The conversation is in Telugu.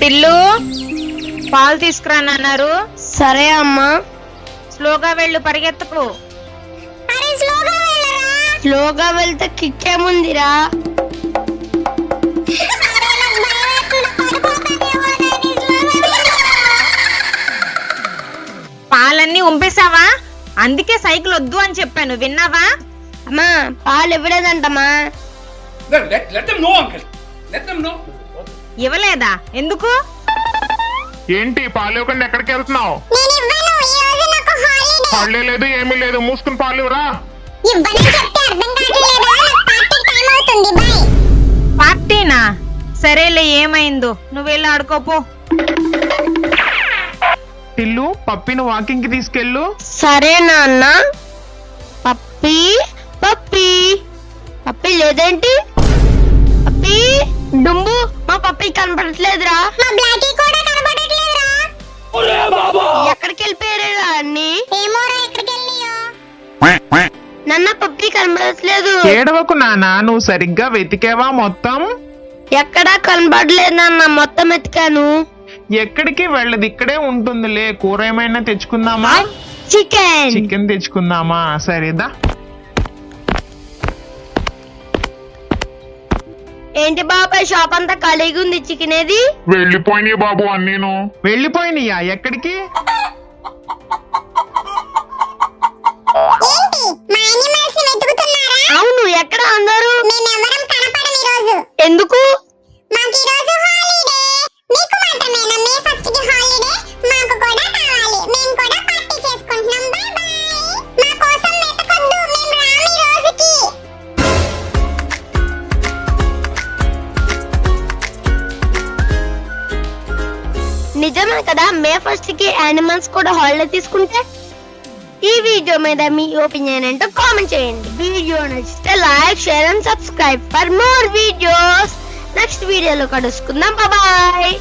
టిల్లు పాలు తీసుకురానన్నారు. సరే అమ్మా. స్లోగా వెళ్ళు, పరిగెత్తకు. స్లోగా వెళ్తే కిక్కేముందిరా. పాలన్నీ ఉంపేశావా? అందుకే సైకిల్ వద్దు అని చెప్పాను, విన్నావా? అమ్మా పాలు ఇవ్వలేదంటమ్మా. ఇవ్వలేదా? ఎందుకు? ఏంటి పాలు ఇవ్వకుండా ఎక్కడికి వెళ్తున్నావు? హాలిడే లేదు, ఏమీ లేదు, మూసుకుని పాలు ఇవ్వరా. పార్టీనా? సరేలే, ఏమైందో నువ్వు వెళ్ళి ఆడుకోపో. టిల్లు పప్పిని వాకింగ్ కి తీసుకెళ్ళు. సరే నాన్న. పప్పి పప్పి పప్పి లేదేంటి? పప్పి డుంబు, మా పప్పి కనపడట్లేదురా. ఎక్కడికి వెళ్ళిపోయారా అన్ని? నన్న పప్పి కనపడట్లేదు. ఏడవకు నానా, నువ్వు సరిగ్గా వెతికేవా మొత్తం? ఎక్కడా కనపడలేదు నాన్న, మొత్తం ఎతికాను. ఎక్కడికి వెళ్ళదు, ఇక్కడే ఉంటుందిలే. కూర ఏమైనా తెచ్చుకుందామా? చికెన్ తెచ్చుకుందామా? సరేదా. ఏంటి బాబాయ్, షాప్ అంతా ఖాళీగా ఉంది, చికెన్ ఏది? వెళ్ళిపోయినాయి బాబు అన్నీను. వెళ్ళిపోయినాయా? ఎక్కడికి? అవును, ఎక్కడ అందరూ? ఎందుకు? నిజమే కదా, మే 1 కి యానిమల్స్ కూడా హాలిడే తీసుకుంటే. ఈ వీడియో మీద మీ ఒపీనియన్ ఏంటో కామెంట్ చేయండి. వీడియో నచ్చితే like, share and subscribe for more videos. Next వీడియోలో కలుసుకుందాం. బాయ్.